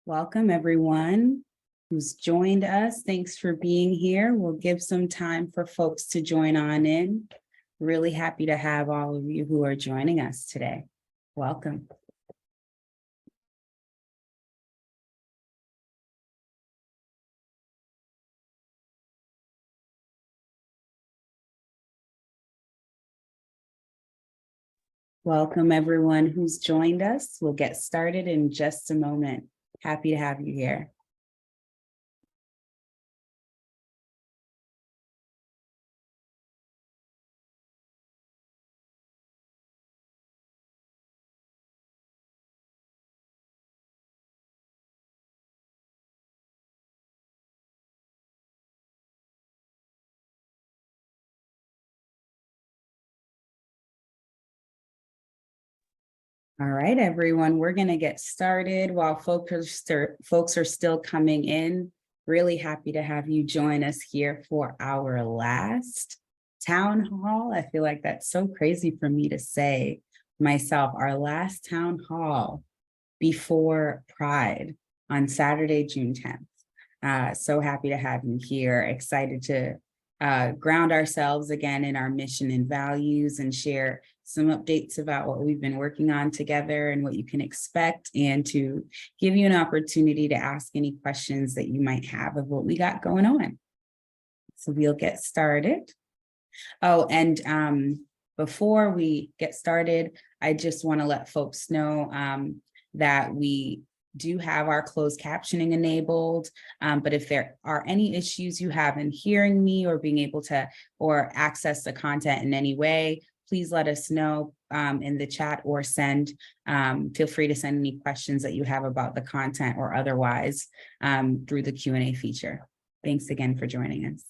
Welcome everyone who's joined us. Thanks for being here. We'll give some time for folks to join on in. Really happy to have all of you who are joining us today. Welcome. Welcome everyone who's joined us. We'll get started in just a moment. Happy to have you here. All right, everyone, we're going to get started while folks are still coming in. Really happy to have you join us here for our last town hall. I feel like that's so crazy for me to say myself, our last town hall before Pride on Saturday, June 10th. So happy to have you here, excited to ground ourselves again in our mission and values and share some updates about what we've been working on together and what you can expect, and to give you an opportunity to ask any questions that you might have of what we got going on. So we'll get started. Oh, and before we get started, I just want to let folks know that we do have our closed captioning enabled, but if there are any issues you have in hearing me or being able to or access the content in any way, please let us know in the chat or feel free to send any questions that you have about the content or otherwise through the Q&A feature. Thanks again for joining us.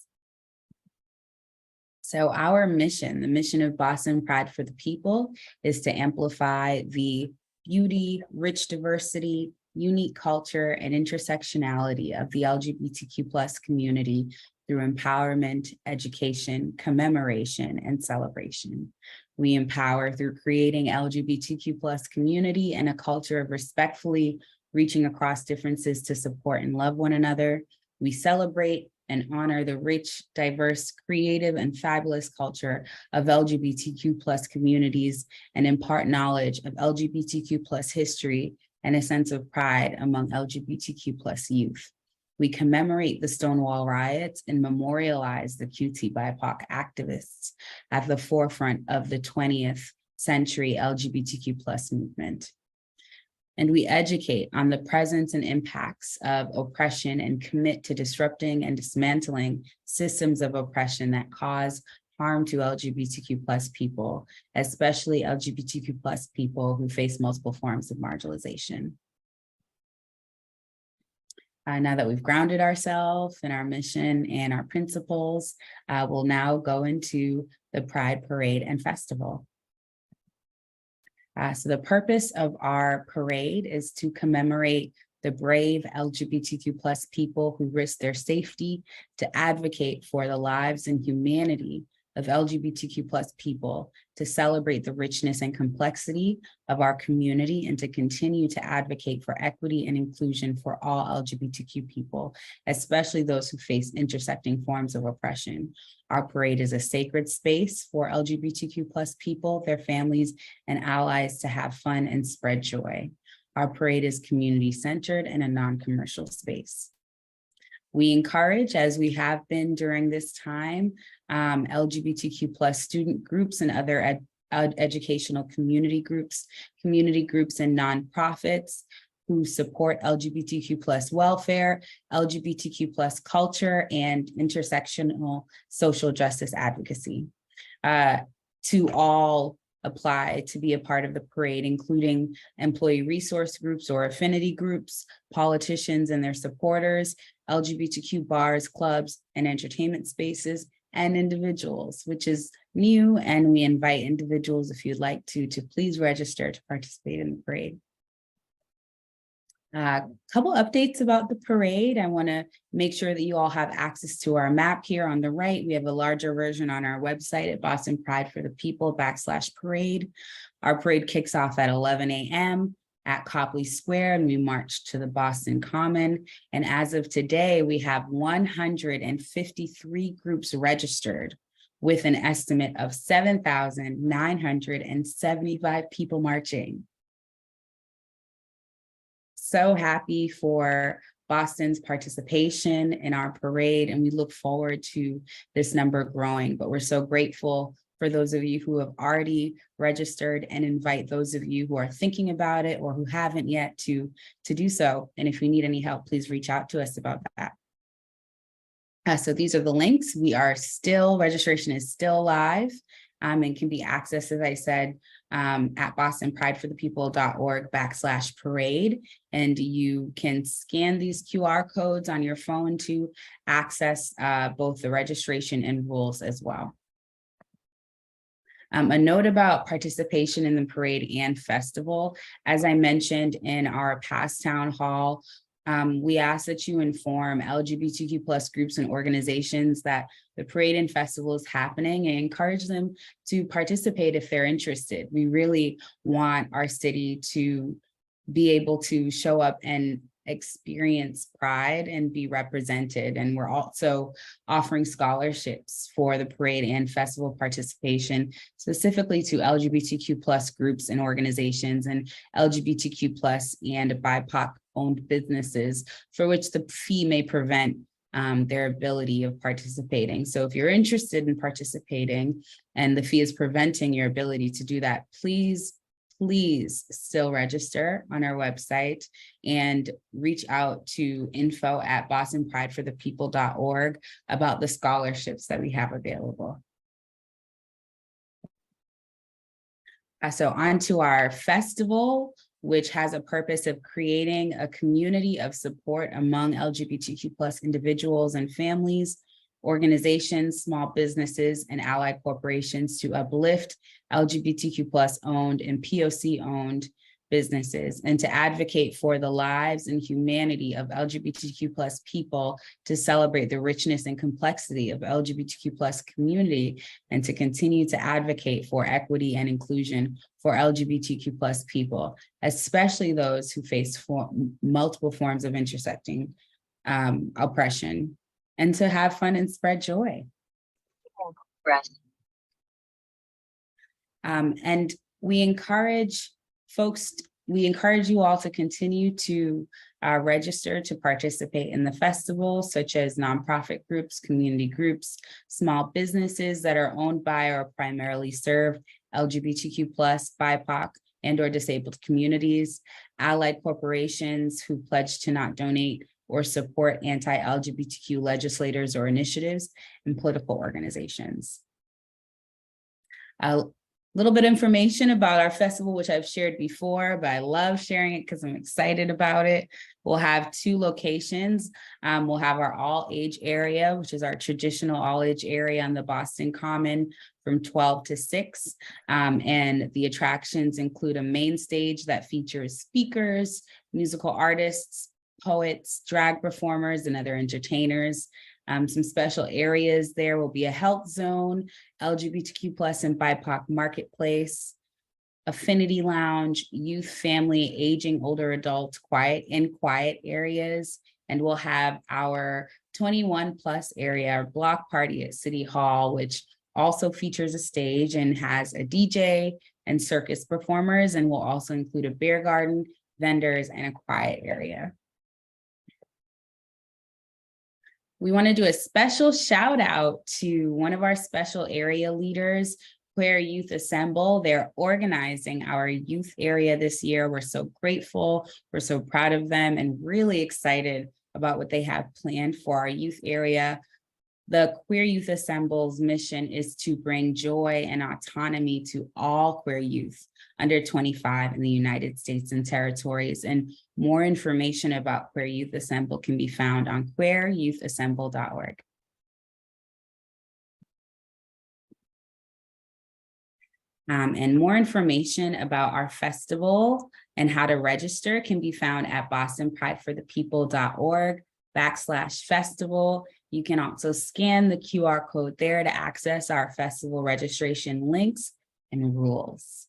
So our mission, the mission of Boston Pride for the People, is to amplify the beauty, rich diversity, unique culture, and intersectionality of the LGBTQ+ community through empowerment, education, commemoration, and celebration. We empower through creating LGBTQ+ community and a culture of respectfully reaching across differences to support and love one another. We celebrate and honor the rich, diverse, creative, and fabulous culture of LGBTQ+ communities and impart knowledge of LGBTQ+ history and a sense of pride among LGBTQ+ youth. We commemorate the Stonewall riots and memorialize the QT BIPOC activists at the forefront of the 20th century LGBTQ+ movement. And we educate on the presence and impacts of oppression and commit to disrupting and dismantling systems of oppression that cause harm to LGBTQ+ people, especially LGBTQ+ people who face multiple forms of marginalization. Now that we've grounded ourselves in our mission and our principles, we'll now go into the Pride Parade and Festival. So the purpose of our parade is to commemorate the brave LGBTQ+ people who risk their safety to advocate for the lives and humanity of LGBTQ+ people, to celebrate the richness and complexity of our community, and to continue to advocate for equity and inclusion for all LGBTQ people, especially those who face intersecting forms of oppression. Our parade is a sacred space for LGBTQ+ people, their families, and allies to have fun and spread joy. Our parade is community-centered and a non-commercial space. We encourage, as we have been during this time, LGBTQ+ student groups and other educational community groups and nonprofits who support LGBTQ+ welfare, LGBTQ+ culture, and intersectional social justice advocacy. To all apply to be a part of the parade, including employee resource groups or affinity groups, politicians and their supporters, LGBTQ bars, clubs, and entertainment spaces, and individuals, which is new, and we invite individuals, if you'd like to please register to participate in the parade. A couple updates about the parade. I want to make sure that you all have access to our map here on the right. We have a larger version on our website at Boston Pride for the People /parade. Our parade kicks off at 11 a.m. at Copley Square, and we marched to the Boston Common. And as of today, we have 153 groups registered with an estimate of 7,975 people marching. So happy for Boston's participation in our parade, and we look forward to this number growing. But we're so grateful for those of you who have already registered, and invite those of you who are thinking about it or who haven't yet to do so. And if you need any help, please reach out to us about that. So these are the links. Registration is still live and can be accessed, as I said, at bostonprideforthepeople.org/parade. And you can scan these QR codes on your phone to access both the registration and rules as well. A note about participation in the parade and festival. As I mentioned in our past town hall, we ask that you inform LGBTQ+ groups and organizations that the parade and festival is happening, and encourage them to participate if they're interested. We really want our city to be able to show up and experience pride and be represented. And we're also offering scholarships for the parade and festival participation, specifically to LGBTQ+ groups and organizations, and LGBTQ+ and BIPOC-owned businesses, for which the fee may prevent their ability of participating. So if you're interested in participating and the fee is preventing your ability to do that, please still register on our website and reach out to info@bostonprideforthepeople.org about the scholarships that we have available. So on to our festival, which has a purpose of creating a community of support among LGBTQ+ individuals and families, organizations, small businesses, and allied corporations to uplift LGBTQ+ owned and POC owned businesses, and to advocate for the lives and humanity of LGBTQ+ people, to celebrate the richness and complexity of LGBTQ+ community, and to continue to advocate for equity and inclusion for LGBTQ+ people, especially those who face multiple forms of intersecting oppression, and to have fun and spread joy. And we encourage you all to continue to register to participate in the festival, such as nonprofit groups, community groups, small businesses that are owned by or primarily serve LGBTQ+, BIPOC, and/or disabled communities, allied corporations who pledge to not donate or support anti-LGBTQ legislators or initiatives, and political organizations. A little bit of information about our festival, which I've shared before, but I love sharing it because I'm excited about it. We'll have 2 locations. We'll have our all-age area, which is our traditional all-age area on the Boston Common from 12 to 6. And the attractions include a main stage that features speakers, musical artists, poets, drag performers, and other entertainers. Some special areas there will be a health zone, LGBTQ+ and BIPOC marketplace, affinity lounge, youth, family, aging, older adult, quiet areas. And we'll have our 21+ area, our block party at City Hall, which also features a stage and has a DJ and circus performers, and will also include a beer garden, vendors, and a quiet area. We want to do a special shout out to one of our special area leaders, Queer Youth Assemble. They're organizing our youth area this year. We're so grateful. We're so proud of them and really excited about what they have planned for our youth area. The Queer Youth Assemble's mission is to bring joy and autonomy to all queer youth under 25 in the United States and territories. And more information about Queer Youth Assemble can be found on queeryouthassembl.org. And more information about our festival and how to register can be found at bostonprideforthepeople.org/festival. You can also scan the QR code there to access our festival registration links and rules.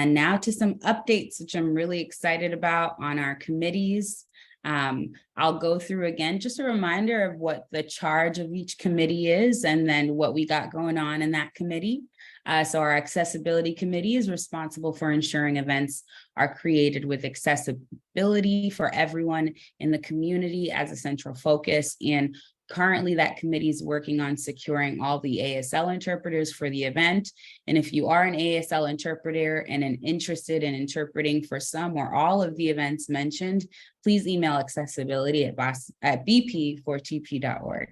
Now to some updates, which I'm really excited about on our committees. I'll go through again, just a reminder of what the charge of each committee is and then what we got going on in that committee. So our accessibility committee is responsible for ensuring events are created with accessibility for everyone in the community as a central focus. And currently that committee is working on securing all the ASL interpreters for the event. And if you are an ASL interpreter and interested in interpreting for some or all of the events mentioned, please email accessibility at BP4TP.org.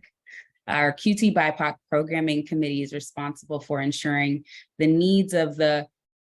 Our QT BIPOC Programming Committee is responsible for ensuring the needs of the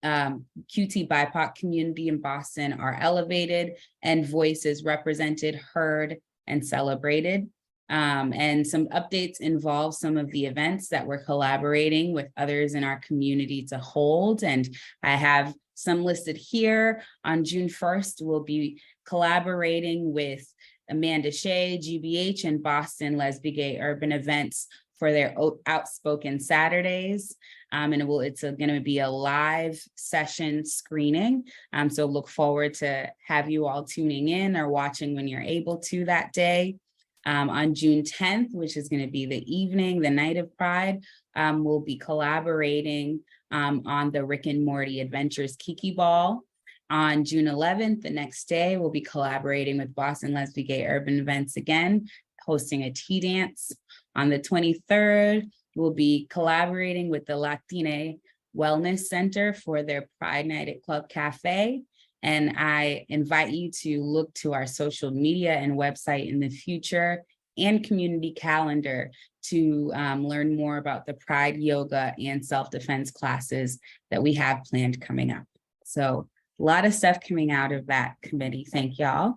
QT BIPOC community in Boston are elevated and voices represented, heard, and celebrated. And some updates involve some of the events that we're collaborating with others in our community to hold. And I have some listed here. On June 1st, we'll be collaborating with Amanda Shea, GBH, and Boston Lesbian Gay Urban Events for their Outspoken Saturdays. And it's going to be a live session screening. So look forward to have you all tuning in or watching when you're able to that day. On June 10th, which is going to be the evening, the night of Pride, we'll be collaborating on the Rick and Morty Adventures Kiki Ball. On June 11th, the next day, we'll be collaborating with Boston Lesbian Gay Urban Events again, hosting a tea dance. On the 23rd, we'll be collaborating with the Latina Wellness Center for their Pride Night at Club Cafe. And I invite you to look to our social media and website in the future and community calendar to learn more about the Pride yoga and self-defense classes that we have planned coming up. So a lot of stuff coming out of that committee. Thank y'all.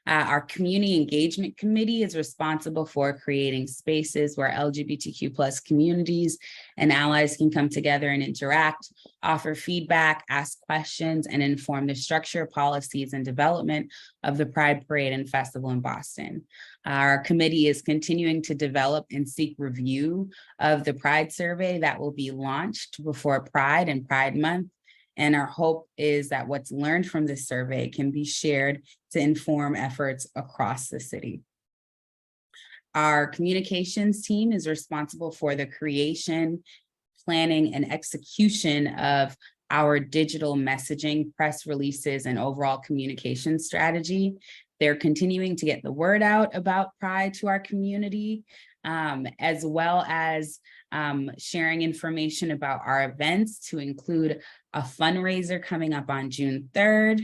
Our community engagement committee is responsible for creating spaces where LGBTQ+ communities and allies can come together and interact, offer feedback, ask questions, and inform the structure, policies, and development of the Pride Parade and Festival in Boston. Our committee is continuing to develop and seek review of the Pride survey that will be launched before Pride and Pride Month. And our hope is that what's learned from this survey can be shared to inform efforts across the city. Our communications team is responsible for the creation, planning, and execution of our digital messaging, press releases, and overall communication strategy. They're continuing to get the word out about Pride to our community, as well as sharing information about our events, to include a fundraiser coming up on June 3rd.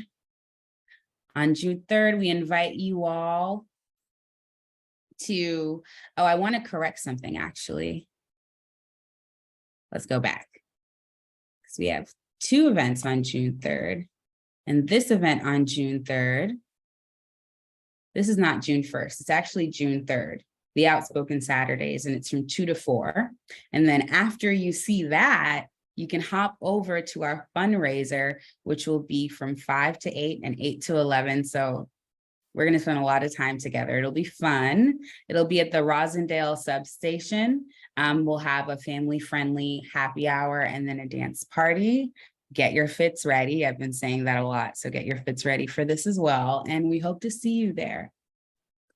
On June 3rd, we invite you all to, I want to correct something actually. Let's go back. Because we have two events on June 3rd. And this event on June 3rd, this is not June 1st, it's actually June 3rd. The Outspoken Saturdays, and it's from 2 to 4. And then after you see that, you can hop over to our fundraiser, which will be from 5 to 8 and 8 to 11. So we're gonna spend a lot of time together. It'll be fun. It'll be at the Rosendale substation. We'll have a family-friendly happy hour and then a dance party. Get your fits ready. I've been saying that a lot, so get your fits ready for this as well. And we hope to see you there.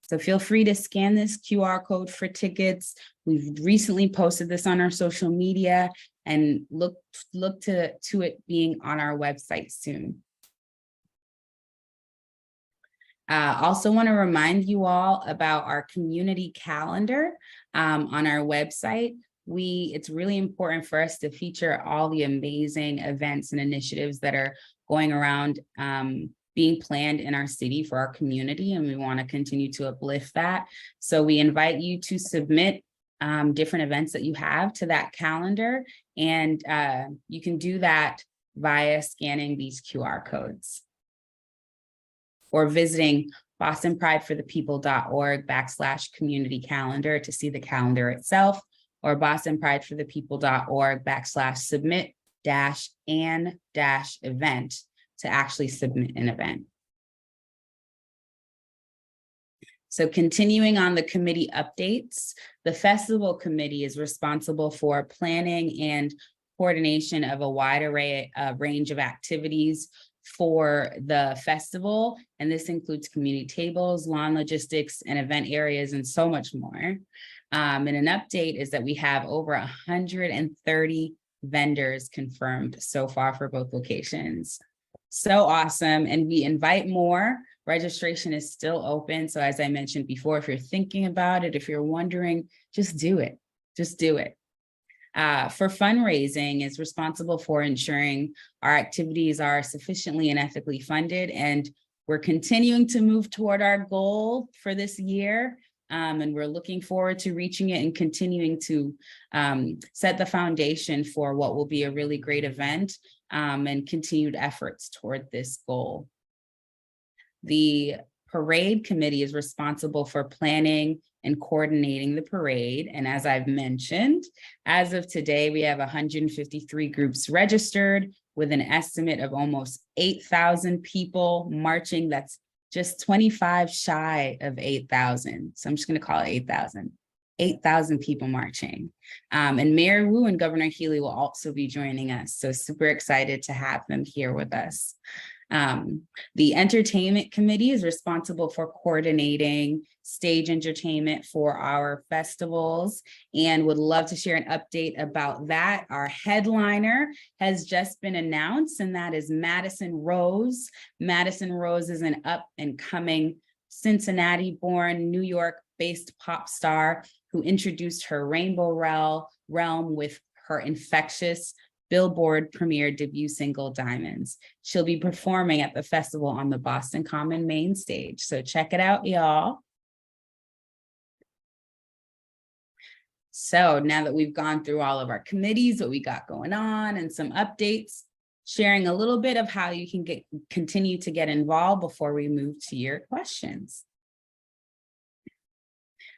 So feel free to scan this QR code for tickets. We've recently posted this on our social media, and look to it being on our website soon. Also want to remind you all about our community calendar on our website. It's really important for us to feature all the amazing events and initiatives that are going around being planned in our city for our community, and we want to continue to uplift that. So we invite you to submit different events that you have to that calendar, and you can do that via scanning these QR codes or visiting bostonprideforthepeople.org/community calendar to see the calendar itself, or bostonprideforthepeople.org/submit-an-event to actually submit an event. So continuing on the committee updates, the festival committee is responsible for planning and coordination of a wide range of activities for the festival. And this includes community tables, lawn logistics, and event areas, and so much more. And an update is that we have over 130 vendors confirmed so far for both locations. So awesome. And we invite more. Registration is still open. So as I mentioned before, if you're thinking about it, if you're wondering, just do it. Just do it. For fundraising, is responsible for ensuring our activities are sufficiently and ethically funded. And we're continuing to move toward our goal for this year. And we're looking forward to reaching it and continuing to set the foundation for what will be a really great event and continued efforts toward this goal. The parade committee is responsible for planning and coordinating the parade. And as I've mentioned, as of today, we have 153 groups registered with an estimate of almost 8,000 people marching. That's just 25 shy of 8,000. So I'm just going to call it 8,000. 8,000 people marching. And Mayor Wu and Governor Healy will also be joining us. So super excited to have them here with us. The entertainment committee is responsible for coordinating stage entertainment for our festivals and would love to share an update about that. Our headliner has just been announced, and that is Madison Rose. Madison Rose is an up and coming Cincinnati-born, New York-based pop star who introduced her rainbow realm with her infectious Billboard premiere debut single, Diamonds. She'll be performing at the festival on the Boston Common main stage. So check it out, y'all. So now that we've gone through all of our committees, what we got going on, and some updates, sharing a little bit of how you can continue to get involved before we move to your questions.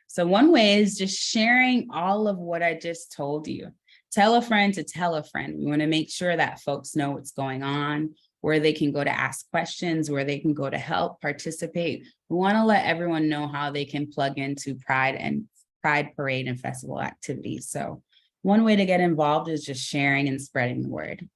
So one way is just sharing all of what I just told you. Tell a friend to tell a friend. We want to make sure that folks know what's going on, where they can go to ask questions, where they can go to help, participate. We want to let everyone know how they can plug into Pride Parade and festival activities. So one way to get involved is just sharing and spreading the word.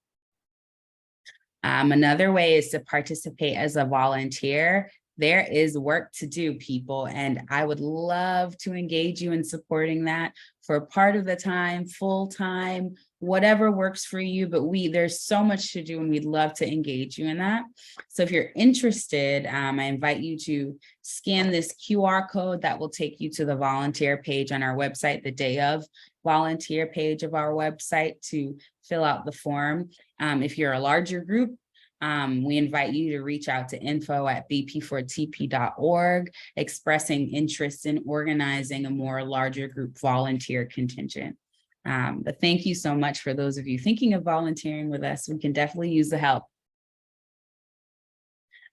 Another way is to participate as a volunteer. There is work to do, people, and I would love to engage you in supporting that for part of the time, full time, whatever works for you, but there's so much to do and we'd love to engage you in that. So if you're interested, I invite you to scan this QR code that will take you to the volunteer page on our website, the day of volunteer page of our website, to fill out the form. If you're a larger group, we invite you to reach out to info@BP4TP.org, expressing interest in organizing a more larger group volunteer contingent. But thank you so much for those of you thinking of volunteering with us. We can definitely use the help.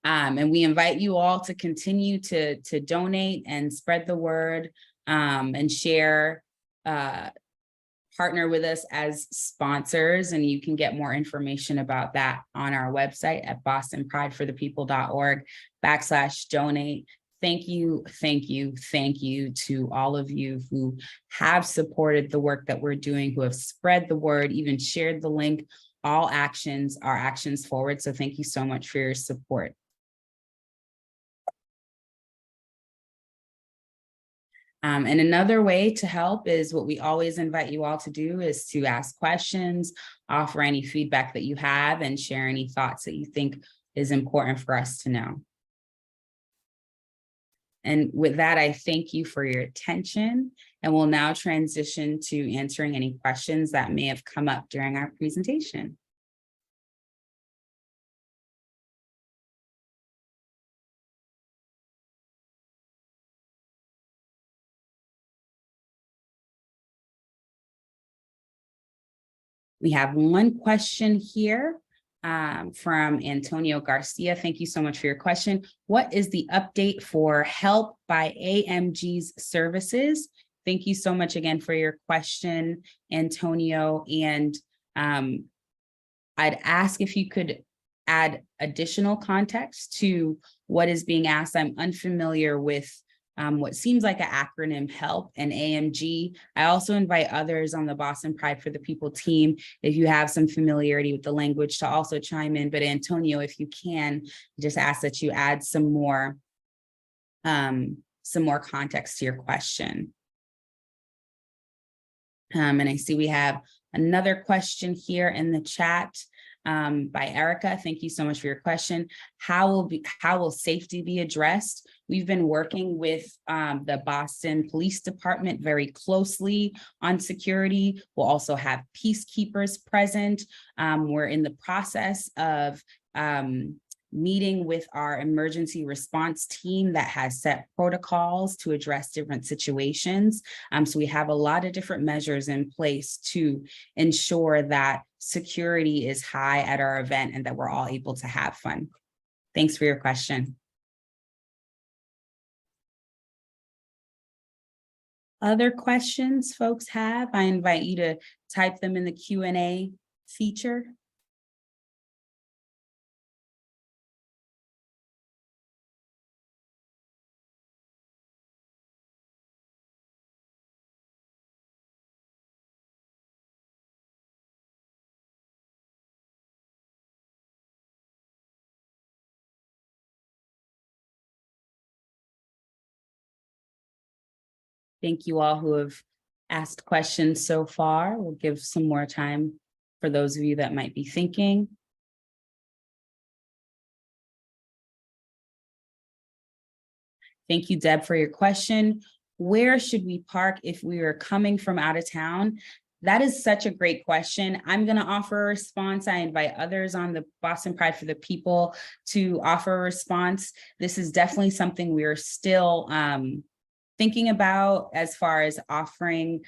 And we invite you all to continue to donate and spread the word and share, partner with us as sponsors, and you can get more information about that on our website at bostonprideforthepeople.org/donate. Thank you, thank you, thank you to all of you who have supported the work that we're doing, who have spread the word, even shared the link. All actions are actions forward. So thank you so much for your support. And another way to help is what we always invite you all to do is to ask questions, offer any feedback that you have, and share any thoughts that you think is important for us to know. And with that, I thank you for your attention, and we'll now transition to answering any questions that may have come up during our presentation. We have one question here from Antonio Garcia. Thank you so much for your question. What is the update for Help by AMG's services? Thank you so much again for your question, Antonio. And I'd ask if you could add additional context to what is being asked. I'm unfamiliar with what seems like an acronym HELP and AMG. I also invite others on the Boston Pride for the People team, if you have some familiarity with the language, to also chime in. But Antonio, if you can, just ask that you add some more context to your question. And I see we have another question here in the chat by Erica. Thank you so much for your question. How will safety be addressed? We've been working with the Boston Police Department very closely on security. We'll also have peacekeepers present. We're in the process of meeting with our emergency response team that has set protocols to address different situations. So we have a lot of different measures in place to ensure that security is high at our event and that we're all able to have fun. Thanks for your question. Other questions folks have? I invite you to type them in the Q&A feature. Thank you all who have asked questions so far. We'll give some more time for those of you that might be thinking. Thank you, Deb, for your question. Where should we park if we are coming from out of town? That is such a great question. I'm going to offer a response. I invite others on the Boston Pride for the People to offer a response. This is definitely something we're still thinking about as far as offering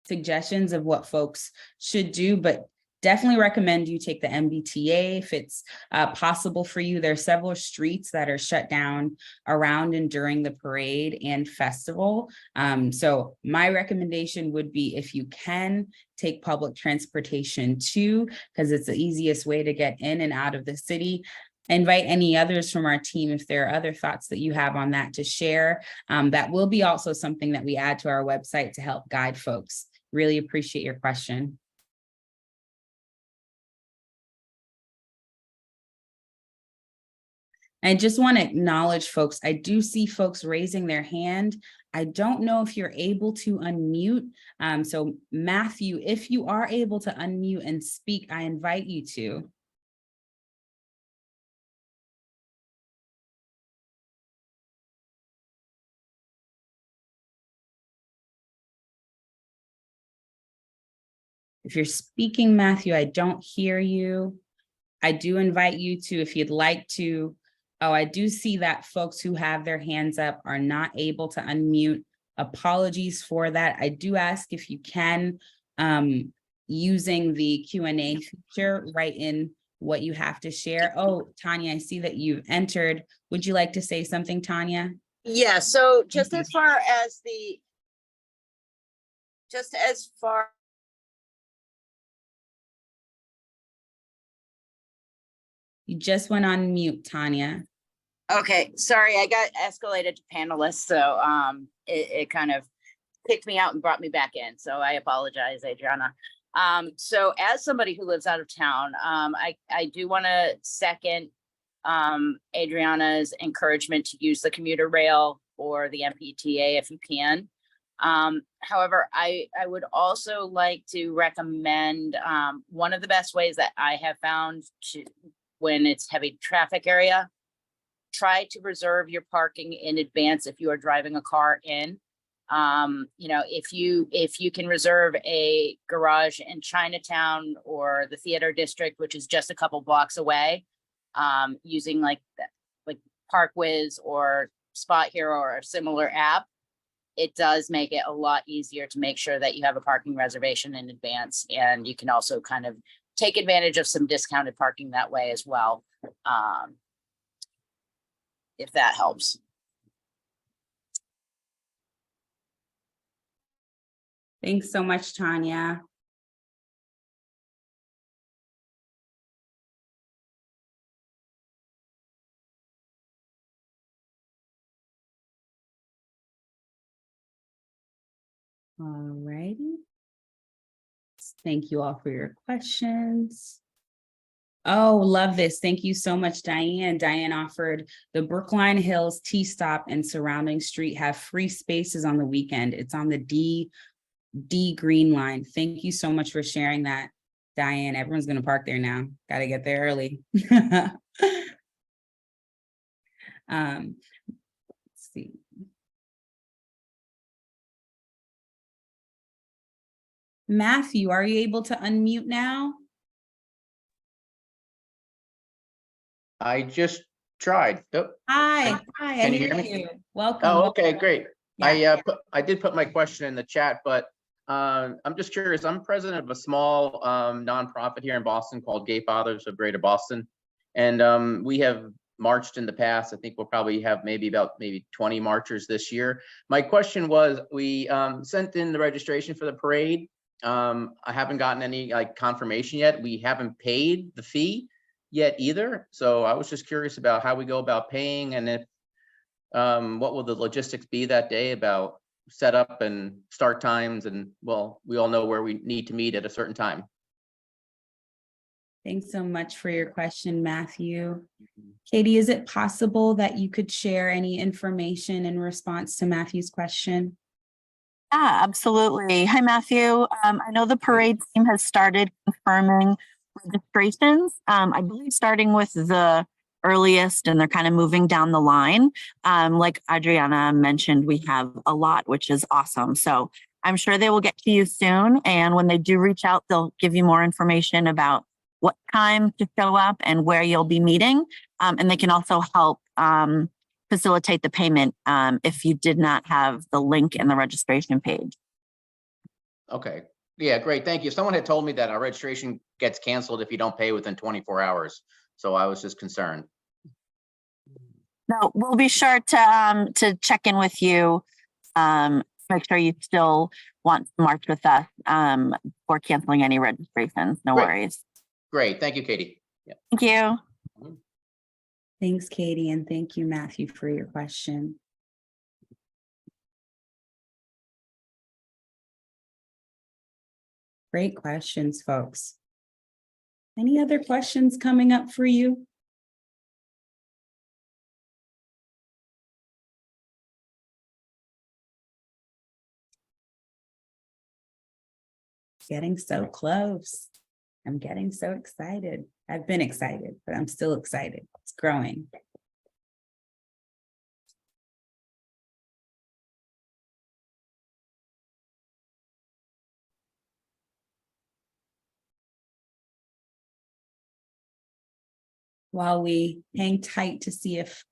suggestions of what folks should do, but definitely recommend you take the MBTA if it's possible for you. There are several streets that are shut down around and during the parade and festival. So my recommendation would be, if you can, take public transportation too, because it's the easiest way to get in and out of the city. I invite any others from our team, if there are other thoughts that you have on that, to share. That will be also something that we add to our website to help guide folks. Really appreciate your question. I just want to acknowledge folks. I do see folks raising their hand. I don't know if you're able to unmute. So Matthew, if you are able to unmute and speak, I invite you to. If you're speaking, Matthew, I don't hear you. I do invite you to, if you'd like to. Oh, I do see that folks who have their hands up are not able to unmute. Apologies for that. I do ask if you can, using the Q&A feature, write in what you have to share. Oh, Tanya, I see that you've entered. Would you like to say something, Tanya? Yeah, so just as far You just went on mute, Tanya. Okay, sorry, I got escalated to panelists, so it kind of picked me out and brought me back in. So I apologize, Adrianna. So as somebody who lives out of town, I do want to second Adrianna's encouragement to use the commuter rail or the MBTA if you can. However, I would also like to recommend one of the best ways that I have found to, when it's heavy traffic area, try to reserve your parking in advance if you are driving a car in. You know, if you can reserve a garage in Chinatown or the theater district, which is just a couple blocks away, using like ParkWiz or Spot Hero or a similar app, it does make it a lot easier to make sure that you have a parking reservation in advance. And you can also kind of take advantage of some discounted parking that way as well, if that helps. Thanks so much, Tanya. All righty. Thank you all for your questions. Oh, love this. Thank you so much, Diane. Diane offered the Brookline Hills T-Stop and surrounding street have free spaces on the weekend. It's on the D Green Line. Thank you so much for sharing that, Diane. Everyone's going to park there now. Got to get there early. Let's see. Matthew, are you able to unmute now? I just tried. Oh, Hi, I Can you hear hear me? you. Welcome. Oh, okay, great. Yeah. I did put my question in the chat, but I'm just curious. I'm president of a small nonprofit here in Boston called Gay Fathers of Greater Boston, and we have marched in the past. I think we'll probably have maybe 20 marchers this year. My question was, we sent in the registration for the parade. I haven't gotten any confirmation yet. We haven't paid the fee yet either. So I was just curious about how we go about paying, and if what will the logistics be that day about setup and start times, and well, we all know where we need to meet at a certain time. Thanks so much for your question, Matthew. Katie, is it possible that you could share any information in response to Matthew's question? Yeah, absolutely. Hi, Matthew. I know the parade team has started confirming registrations. I believe starting with the earliest, and they're kind of moving down the line. Like Adrianna mentioned, we have a lot, which is awesome. So I'm sure they will get to you soon. And when they do reach out, they'll give you more information about what time to show up and where you'll be meeting. And they can also help facilitate the payment if you did not have the link in the registration page. Okay. Yeah, great. Thank you. Someone had told me that our registration gets canceled if you don't pay within 24 hours. So I was just concerned. No, we'll be sure to check in with you, make sure you still want to march with us for canceling any registrations. No Great. worries. Great. Thank you, Katie. Yeah. Thank you. Thanks, Katie, and thank you, Matthew, for your question. Great questions, folks. Any other questions coming up for you? Getting so close. I'm getting so excited. I've been excited, but I'm still excited. It's growing. While we hang tight to see if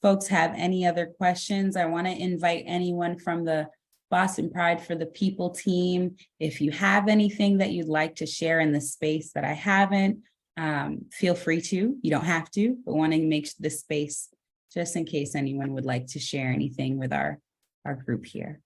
folks have any other questions, I want to invite anyone from the Boston Pride for the People team. If you have anything that you'd like to share in the space that I haven't, feel free to. You don't have to, but want to make this space just in case anyone would like to share anything with our group here.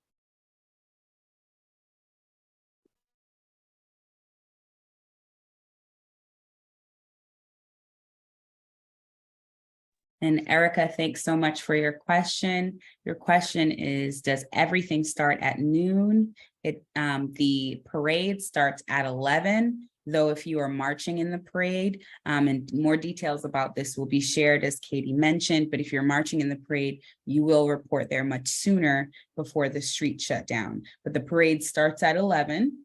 And Erica, thanks so much for your question. Your question is, does everything start at noon? The parade starts at 11, though if you are marching in the parade, and more details about this will be shared as Katie mentioned, but if you're marching in the parade, you will report there much sooner before the street shut down. But the parade starts at 11,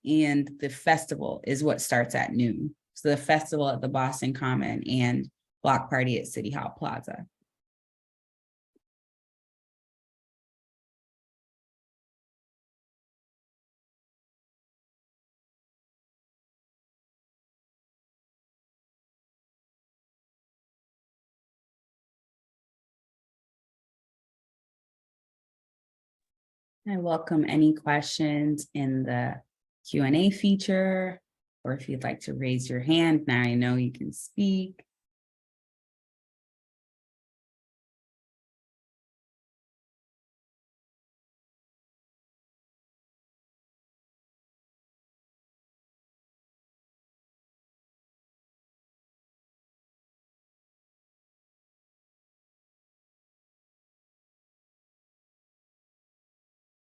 and the festival is what starts at noon. So the festival at the Boston Common and block party at City Hall Plaza. I welcome any questions in the Q&A feature, or if you'd like to raise your hand, now I know you can speak.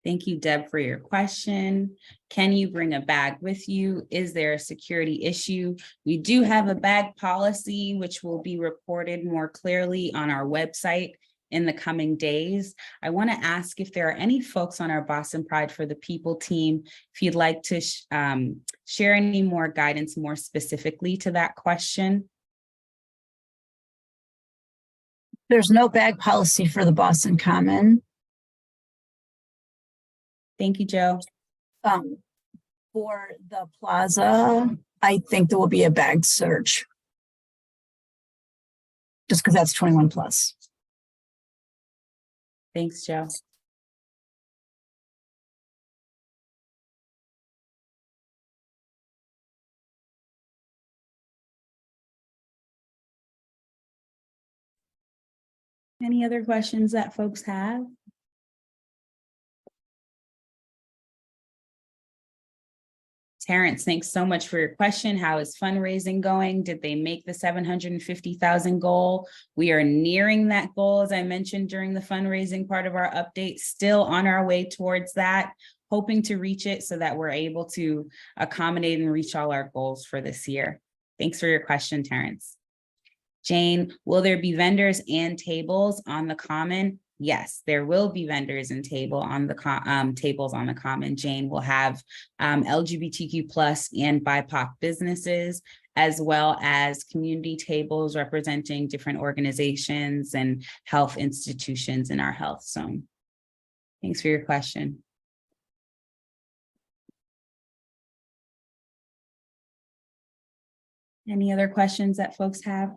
Thank you, Deb, for your question. Can you bring a bag with you? Is there a security issue? We do have a bag policy, which will be reported more clearly on our website in the coming days. I want to ask if there are any folks on our Boston Pride for the People team, if you'd like to share any more guidance more specifically to that question. There's no bag policy for the Boston Common. Thank you, Joe. For the plaza, I think there will be a bag search. Just because that's 21 plus. Thanks, Joe. Any other questions that folks have? Terrence, thanks so much for your question. How is fundraising going? Did they make the 750,000 goal? We are nearing that goal, as I mentioned during the fundraising part of our update, still on our way towards that, hoping to reach it so that we're able to accommodate and reach all our goals for this year. Thanks for your question, Terrence. Jane, will there be vendors and tables on the common? Yes, there will be vendors and tables on the common. Jane will have LGBTQ plus and BIPOC businesses, as well as community tables representing different organizations and health institutions in our health zone. Thanks for your question. Any other questions that folks have?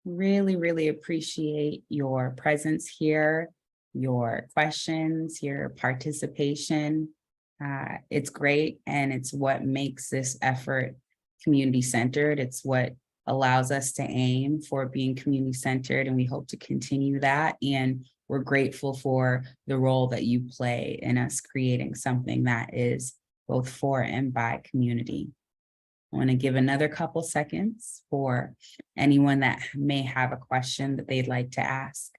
Really, really appreciate your presence here, your questions, your participation. It's great, and it's what makes this effort community-centered. It's what allows us to aim for being community-centered, and we hope to continue that. And we're grateful for the role that you play in us creating something that is both for and by community. I want to give another couple seconds for anyone that may have a question that they'd like to ask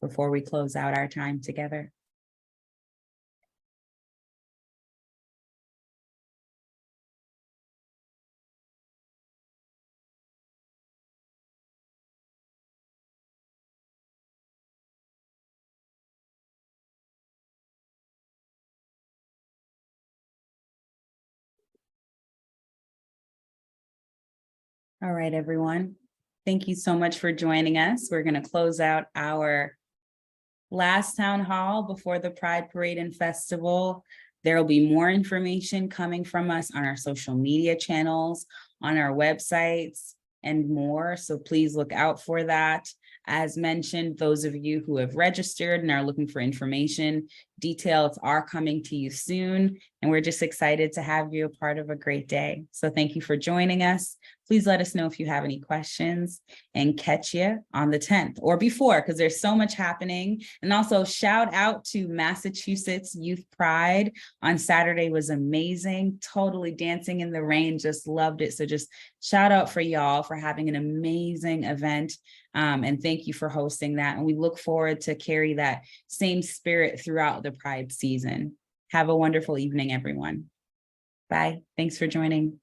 before we close out our time together. All right, everyone. Thank you so much for joining us. We're going to close out our last town hall before the Pride Parade and Festival. There will be more information coming from us on our social media channels, on our websites, and more. So please look out for that. As mentioned, those of you who have registered and are looking for information, details are coming to you soon. And we're just excited to have you a part of a great day. So thank you for joining us. Please let us know if you have any questions, and catch you on the 10th or before, because there's so much happening. And also shout out to Massachusetts Youth Pride on Saturday was amazing. Totally dancing in the rain, just loved it. So just shout out for y'all for having an amazing event. And thank you for hosting that. And we look forward to carry that same spirit throughout the Pride season. Have a wonderful evening, everyone. Bye. Thanks for joining.